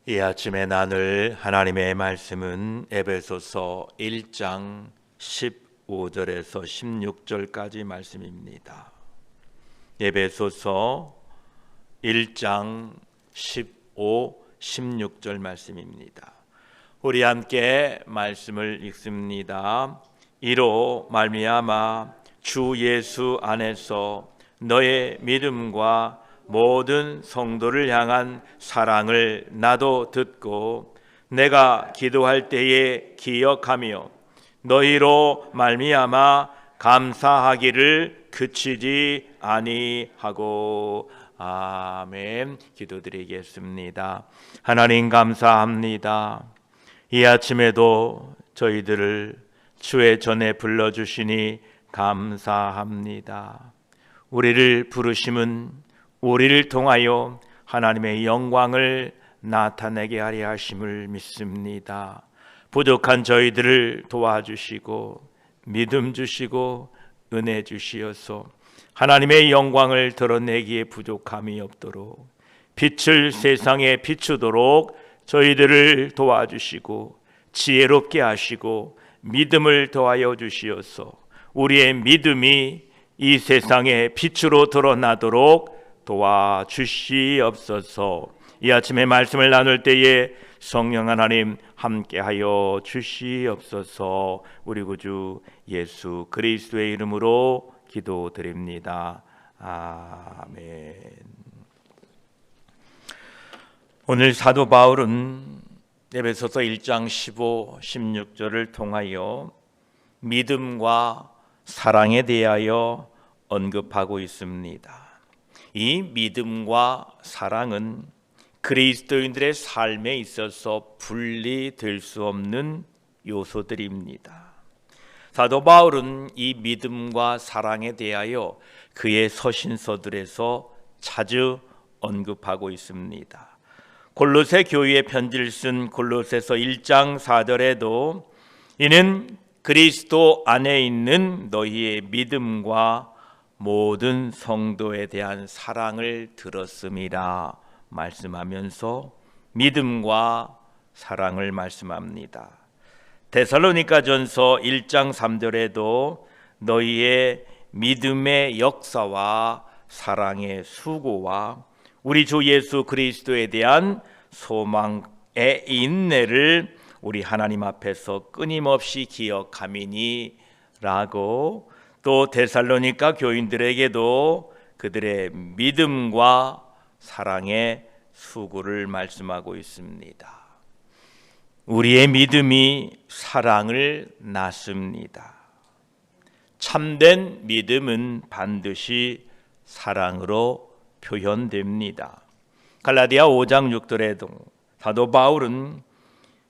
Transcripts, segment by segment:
이 아침에 나눌 하나님의 말씀은 에베소서 1장 15절에서 16절까지 말씀입니다. 에베소서 1장 15, 16절 말씀입니다. 우리 함께 말씀을 읽습니다. 이로 말미암아 주 예수 안에서 너의 믿음과 모든 성도를 향한 사랑을 나도 듣고 내가 기도할 때에 기억하며 너희로 말미암아 감사하기를 그치지 아니하고. 아멘. 기도드리겠습니다. 하나님 감사합니다. 이 아침에도 저희들을 주의 전에 불러주시니 감사합니다. 우리를 부르심은 우리를 통하여 하나님의 영광을 나타내게 하려 하심을 믿습니다. 부족한 저희들을 도와주시고 믿음 주시고 은혜 주시어서 하나님의 영광을 드러내기에 부족함이 없도록 빛을 세상에 비추도록 저희들을 도와주시고 지혜롭게 하시고 믿음을 더하여 주시어서 우리의 믿음이 이 세상에 빛으로 드러나도록 도와주시옵소서. 이 아침에 말씀을 나눌 때에 성령 하나님 함께하여 주시옵소서. 우리 구주 예수 그리스도의 이름으로 기도드립니다. 아멘. 오늘 사도 바울은 에베소서 1장 15, 16절을 통하여 믿음과 사랑에 대하여 언급하고 있습니다. 이 믿음과 사랑은 그리스도인들의 삶에 있어서 분리될 수 없는 요소들입니다. 사도 바울은 이 믿음과 사랑에 대하여 그의 서신서들에서 자주 언급하고 있습니다. 골로새 교회에 편지를 쓴 골로새서 1장 4절에도 이는 그리스도 안에 있는 너희의 믿음과 모든 성도에 대한 사랑을 들었음이라 말씀하면서 믿음과 사랑을 말씀합니다. 데살로니가전서 1장 3절에도 너희의 믿음의 역사와 사랑의 수고와 우리 주 예수 그리스도에 대한 소망의 인내를 우리 하나님 앞에서 끊임없이 기억함이니 라고 또 데살로니가 교인들에게도 그들의 믿음과 사랑의 수고를 말씀하고 있습니다. 우리의 믿음이 사랑을 낳습니다. 참된 믿음은 반드시 사랑으로 표현됩니다. 갈라디아 5장 6절에도 사도 바울은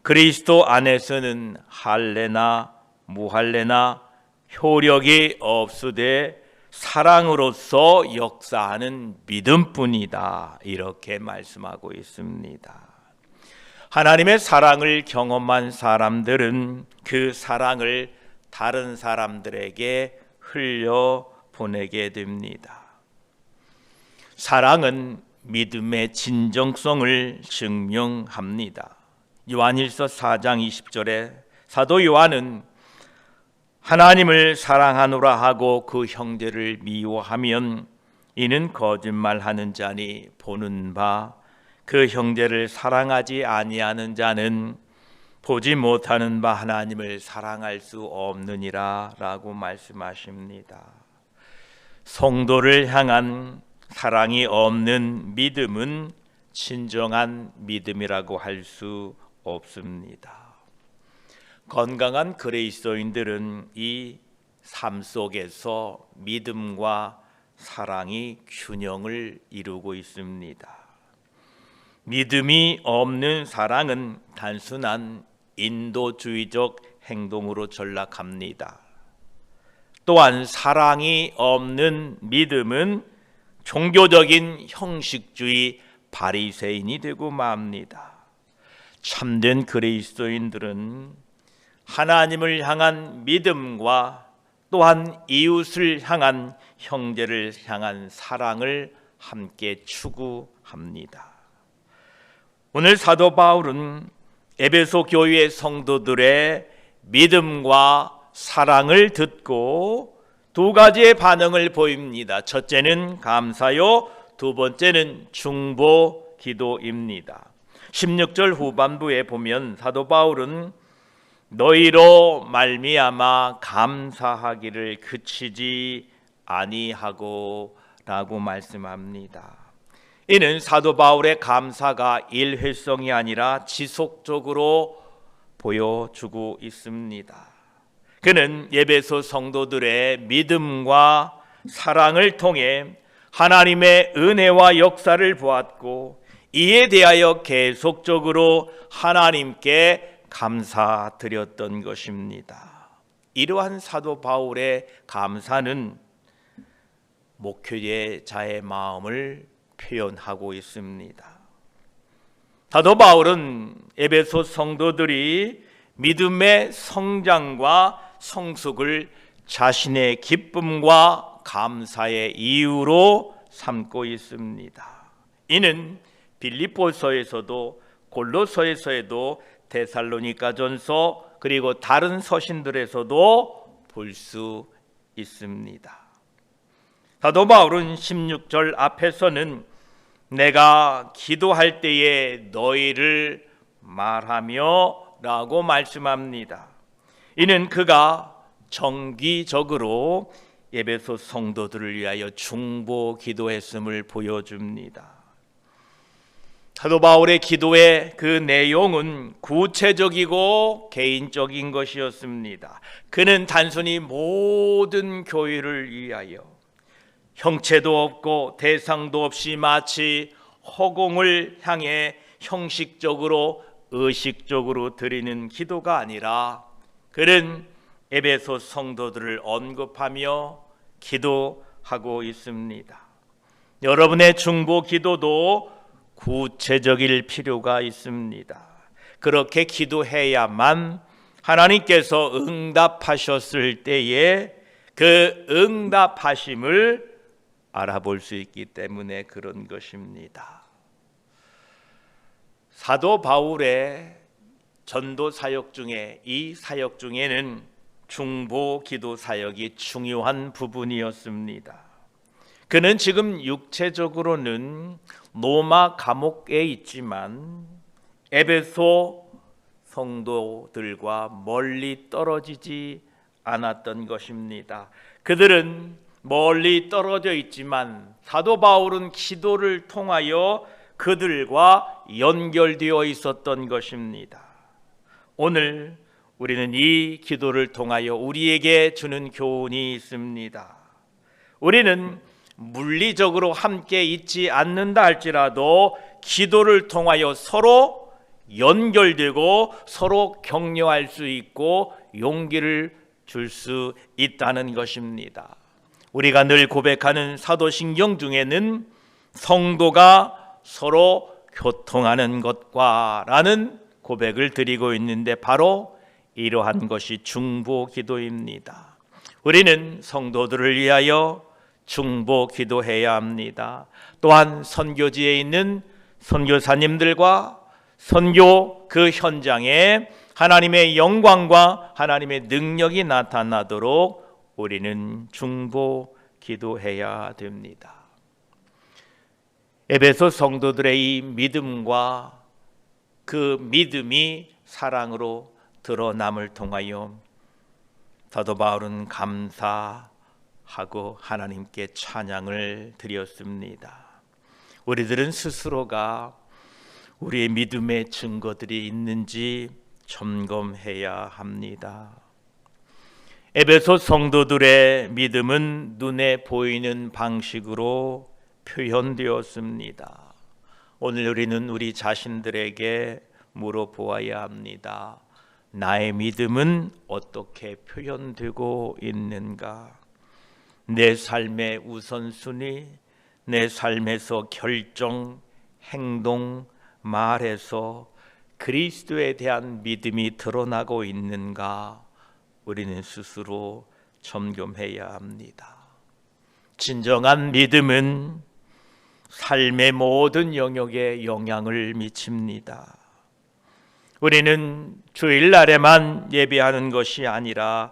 그리스도 안에서는 할례나 무할례나 효력이 없으되 사랑으로서 역사하는 믿음뿐이다 이렇게 말씀하고 있습니다. 하나님의 사랑을 경험한 사람들은 그 사랑을 다른 사람들에게 흘려 보내게 됩니다. 사랑은 믿음의 진정성을 증명합니다. 요한일서 4장 20절에 사도 요한은 하나님을 사랑하노라 하고 그 형제를 미워하면 이는 거짓말하는 자니 보는 바 그 형제를 사랑하지 아니하는 자는 보지 못하는 바 하나님을 사랑할 수 없느니라 라고 말씀하십니다. 성도를 향한 사랑이 없는 믿음은 진정한 믿음이라고 할 수 없습니다. 건강한 그리스도인들은 이 삶 속에서 믿음과 사랑이 균형을 이루고 있습니다. 믿음이 없는 사랑은 단순한 인도주의적 행동으로 전락합니다. 또한 사랑이 없는 믿음은 종교적인 형식주의 바리새인이 되고 맙니다. 참된 그리스도인들은 하나님을 향한 믿음과 또한 이웃을 향한 형제를 향한 사랑을 함께 추구합니다. 오늘 사도 바울은 에베소 교회의 성도들의 믿음과 사랑을 듣고 두 가지의 반응을 보입니다. 첫째는 감사요, 두 번째는 중보 기도입니다. 16절 후반부에 보면 사도 바울은 너희로 말미암아 감사하기를 그치지 아니하고 라고 말씀합니다. 이는 사도 바울의 감사가 일회성이 아니라 지속적으로 보여주고 있습니다. 그는 에베소 성도들의 믿음과 사랑을 통해 하나님의 은혜와 역사를 보았고 이에 대하여 계속적으로 하나님께 감사드렸던 것입니다. 이러한 사도 바울의 감사는 목회자의 마음을 표현하고 있습니다. 사도 바울은 에베소 성도들이 믿음의 성장과 성숙을 자신의 기쁨과 감사의 이유로 삼고 있습니다. 이는 빌립보서에서도 골로서에서도 데살로니가전서 그리고 다른 서신들에서도 볼 수 있습니다. 사도 바울은 16절 앞에서는 내가 기도할 때에 너희를 말하며 라고 말씀합니다. 이는 그가 정기적으로 에베소 성도들을 위하여 중보 기도했음을 보여줍니다. 사도 바울의 기도의 그 내용은 구체적이고 개인적인 것이었습니다. 그는 단순히 모든 교회를 위하여 형체도 없고 대상도 없이 마치 허공을 향해 형식적으로 의식적으로 드리는 기도가 아니라 그는 에베소 성도들을 언급하며 기도하고 있습니다. 여러분의 중보 기도도 구체적일 필요가 있습니다. 그렇게 기도해야만 하나님께서 응답하셨을 때에 그 응답하심을 알아볼 수 있기 때문에 그런 것입니다. 사도 바울의 전도 사역 중에 이 사역 중에는 중보 기도 사역이 중요한 부분이었습니다. 그는 지금 육체적으로는 로마 감옥에 있지만 에베소 성도들과 멀리 떨어지지 않았던 것입니다. 그들은 멀리 떨어져 있지만 사도 바울은 기도를 통하여 그들과 연결되어 있었던 것입니다. 오늘 우리는 이 기도를 통하여 우리에게 주는 교훈이 있습니다. 우리는 물리적으로 함께 있지 않는다 할지라도 기도를 통하여 서로 연결되고 서로 격려할 수 있고 용기를 줄 수 있다는 것입니다. 우리가 늘 고백하는 사도신경 중에는 성도가 서로 교통하는 것과 라는 고백을 드리고 있는데 바로 이러한 것이 중보 기도입니다. 우리는 성도들을 위하여 중보 기도해야 합니다. 또한 선교지에 있는 선교사님들과 선교 그 현장에 하나님의 영광과 하나님의 능력이 나타나도록 우리는 중보 기도해야 됩니다. 에베소 성도들의 이 믿음과 그 믿음이 사랑으로 드러남을 통하여 사도 바울은 감사하고 하나님께 찬양을 드렸습니다. 우리들은 스스로가 우리의 믿음의 증거들이 있는지 점검해야 합니다. 에베소 성도들의 믿음은 눈에 보이는 방식으로 표현되었습니다. 오늘 우리는 우리 자신들에게 물어보아야 합니다. 나의 믿음은 어떻게 표현되고 있는가? 내 삶의 우선순위, 내 삶에서 결정, 행동, 말에서 그리스도에 대한 믿음이 드러나고 있는가? 우리는 삶의 모든 영역에 영향을 미칩니다. 우리는 주일날에만 예배하는 것이 아니라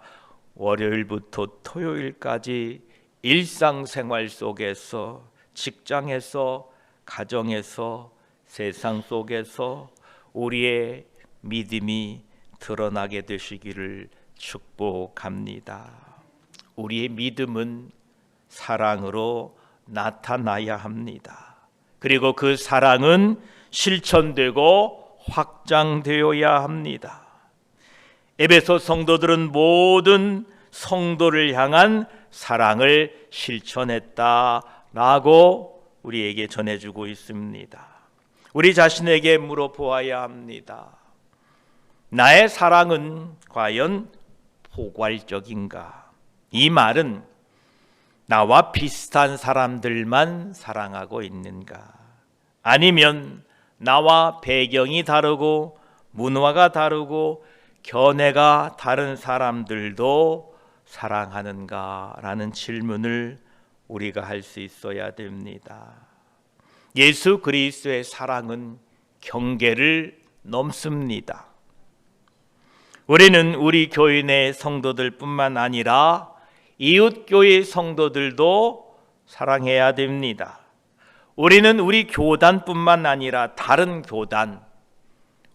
월요일부터 토요일까지 일상생활 속에서, 직장에서, 가정에서, 세상 속에서 우리의 믿음이 드러나게 되시기를 축복합니다. 우리의 믿음은 사랑으로 나타나야 합니다. 그리고 그 사랑은 실천되고 확장되어야 합니다. 에베소 성도들은 모든 성도를 향한 사랑을 실천했다라고 우리에게 전해주고 있습니다. 우리 자신에게 물어보아야 합니다. 나의 사랑은 과연 포괄적인가? 이 말은 나와 비슷한 사람들만 사랑하고 있는가? 아니면 나와 배경이 다르고 문화가 다르고 견해가 다른 사람들도 사랑하는가라는 질문을 우리가 할 수 있어야 됩니다. 예수 그리스도의 사랑은 경계를 넘습니다. 우리는 우리 교회 내 성도들뿐만 아니라 이웃 교회 성도들도 사랑해야 됩니다. 우리는 우리 교단뿐만 아니라 다른 교단,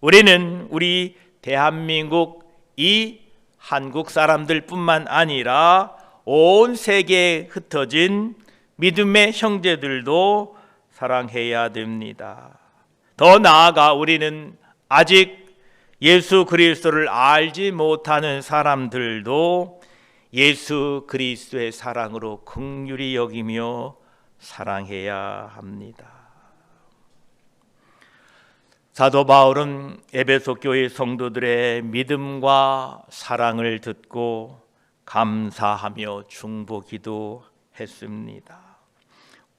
우리는 우리 대한민국 이 한국 사람들뿐만 아니라 온 세계에 흩어진 믿음의 형제들도 사랑해야 됩니다. 더 나아가 우리는 아직 예수 그리스도를 알지 못하는 사람들도 예수 그리스도의 사랑으로 긍휼히 여기며 사랑해야 합니다. 사도 바울은 에베소 교회 성도들의 믿음과 사랑을 듣고 감사하며 중보기도 했습니다.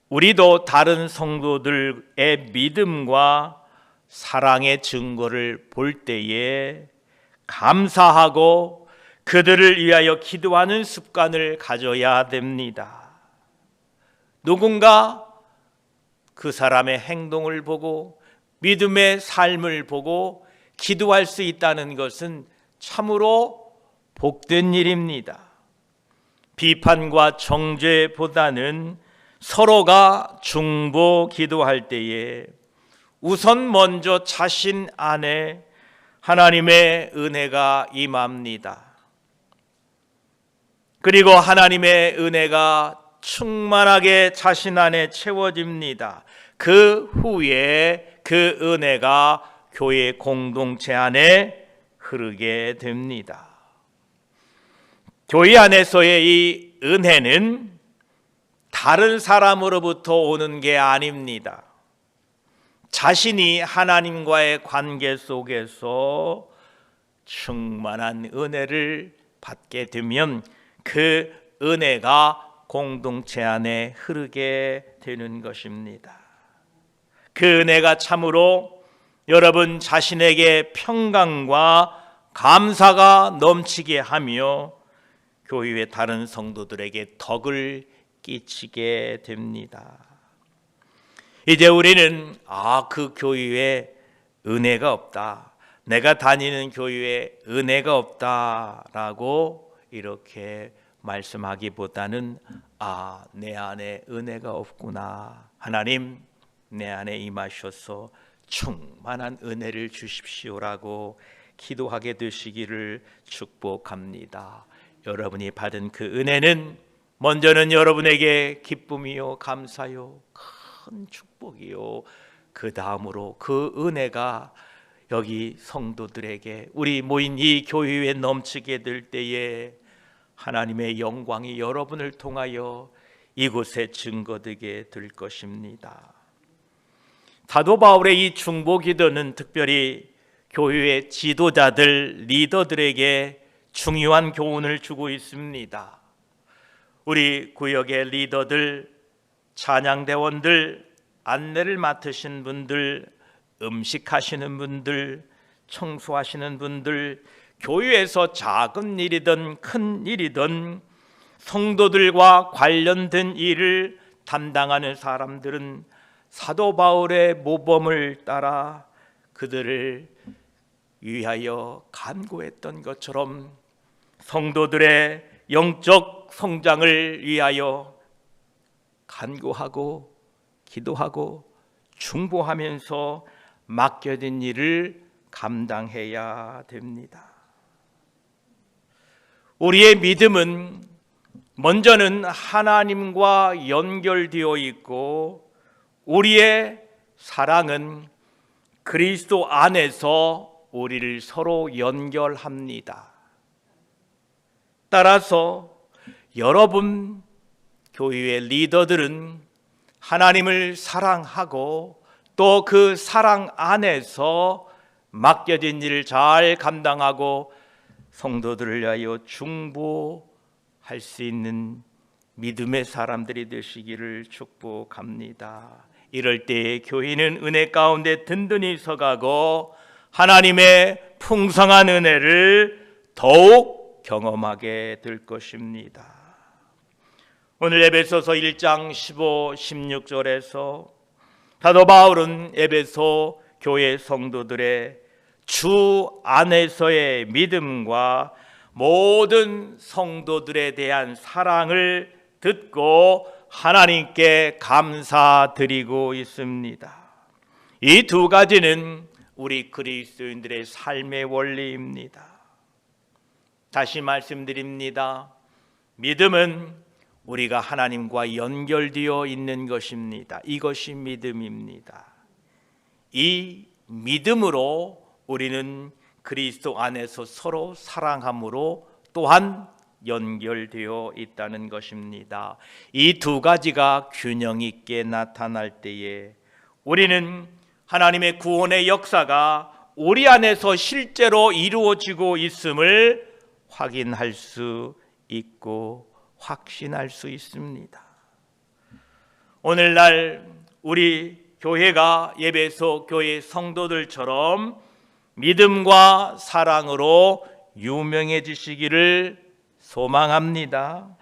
우리도 다른 성도들의 믿음과 사랑의 증거를 볼 때에 감사하고 그들을 위하여 기도하는 습관을 가져야 됩니다. 누군가 그 사람의 행동을 보고 믿음의 삶을 보고 기도할 수 있다는 것은 참으로 복된 일입니다. 비판과 정죄보다는 서로가 중보 기도할 때에 우선 먼저 자신 안에 하나님의 은혜가 임합니다. 그리고 하나님의 은혜가 충만하게 자신 안에 채워집니다. 그 후에 그 은혜가 교회 공동체 안에 흐르게 됩니다. 교회 안에서의 이 은혜는 다른 사람으로부터 오는 게 아닙니다. 자신이 하나님과의 관계 속에서 충만한 은혜를 받게 되면 그 은혜가 공동체 안에 흐르게 되는 것입니다. 그 은혜가 참으로 여러분 자신에게 평강과 감사가 넘치게 하며 교회의 다른 성도들에게 덕을 끼치게 됩니다. 이제 우리는 그 교회에 은혜가 없다, 내가 다니는 교회에 은혜가 없다라고 이렇게 말씀하기보다는 내 안에 은혜가 없구나, 하나님 내 안에 임하셔서 충만한 은혜를 주십시오라고 기도하게 되시기를 축복합니다. 여러분이 받은 그 은혜는 먼저는 여러분에게 기쁨이요 감사요 큰 축복이요, 그 다음으로 그 은혜가 여기 성도들에게 우리 모인 이 교회에 넘치게 될 때에 하나님의 영광이 여러분을 통하여 이곳에 증거되게 될 것입니다. 사도 바울의 이 중보 기도는 특별히 교회의 지도자들, 리더들에게 중요한 교훈을 주고 있습니다. 우리 구역의 리더들, 찬양대원들, 안내를 맡으신 분들, 음식하시는 분들, 청소하시는 분들, 교회에서 작은 일이든 큰 일이든 성도들과 관련된 일을 담당하는 사람들은 사도 바울의 모범을 따라 그들을 위하여 간구했던 것처럼 성도들의 영적 성장을 위하여 간구하고 기도하고 중보하면서 맡겨진 일을 감당해야 됩니다. 우리의 믿음은 먼저는 하나님과 연결되어 있고 우리의 사랑은 그리스도 안에서 우리를 서로 연결합니다. 따라서 여러분 교회의 리더들은 하나님을 사랑하고 또 그 사랑 안에서 맡겨진 일을 잘 감당하고 성도들을 위하여 중보할 수 있는 믿음의 사람들이 되시기를 축복합니다. 이럴 때 교회는 은혜 가운데 든든히 서가고 하나님의 풍성한 은혜를 더욱 경험하게 될 것입니다. 오늘 에베소서 1장 15, 16절에서 사도 바울은 에베소 교회 성도들의 주 안에서의 믿음과 모든 성도들에 대한 사랑을 듣고 하나님께 감사드리고 있습니다. 이 두 가지는 우리 그리스도인들의 삶의 원리입니다. 다시 말씀드립니다. 믿음은 우리가 하나님과 연결되어 있는 것입니다. 이것이 믿음입니다. 이 믿음으로 우리는 그리스도 안에서 서로 사랑함으로 또한 연결되어 있다는 것입니다. 이 두 가지가 균형 있게 나타날 때에 우리는 하나님의 구원의 역사가 우리 안에서 실제로 이루어지고 있음을 확인할 수 있고 확신할 수 있습니다. 오늘날 우리 교회가 에베소 교회 성도들처럼 믿음과 사랑으로 유명해지시기를 소망합니다.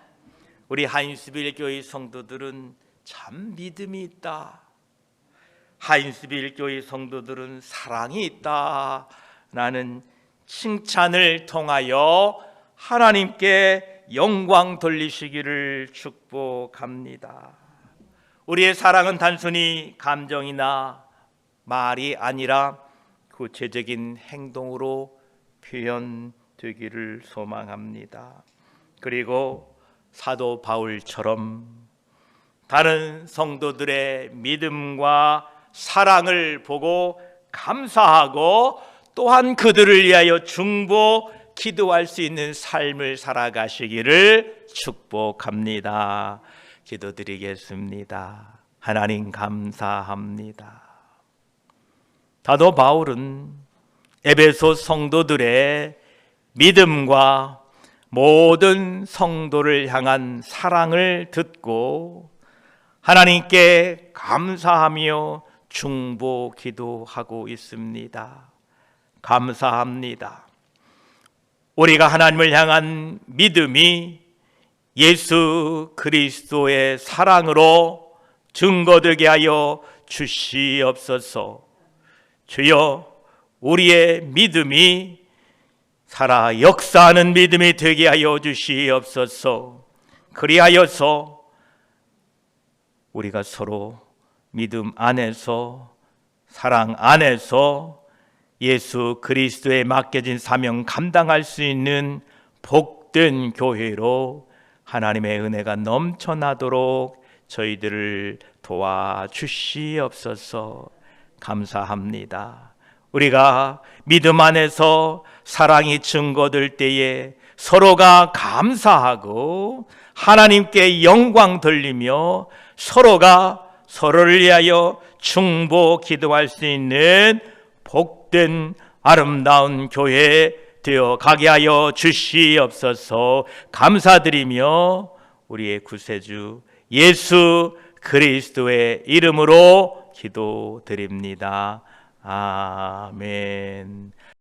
우리 하인스빌 교회 성도들은 참 믿음이 있다. 하인스빌 교회 성도들은 사랑이 있다. 라는 칭찬을 통하여 하나님께 영광 돌리시기를 축복합니다. 우리의 사랑은 단순히 감정이나 말이 아니라 구체적인 행동으로 표현되기를 소망합니다. 그리고 사도 바울처럼 다른 성도들의 믿음과 사랑을 보고 감사하고 또한 그들을 위하여 중보 기도할 수 있는 삶을 살아가시기를 축복합니다. 기도드리겠습니다. 하나님 감사합니다. 사도 바울은 에베소 성도들의 믿음과 모든 성도를 향한 사랑을 듣고 하나님께 감사하며 중보 기도하고 있습니다. 감사합니다. 우리가 하나님을 향한 믿음이 예수 그리스도의 사랑으로 증거되게 하여 주시옵소서. 주여, 우리의 믿음이 살아 역사하는 믿음이 되게 하여 주시옵소서. 그리하여서 우리가 서로 믿음 안에서 사랑 안에서 예수 그리스도에 맡겨진 사명 감당할 수 있는 복된 교회로 하나님의 은혜가 넘쳐나도록 저희들을 도와주시옵소서. 감사합니다. 우리가 믿음 안에서 사랑이 증거될 때에 서로가 감사하고 하나님께 영광 돌리며 서로가 서로를 위하여 중보 기도할 수 있는 복된 아름다운 교회 되어 가게 하여 주시옵소서. 감사드리며 우리의 구세주 예수 그리스도의 이름으로 기도드립니다. 아멘.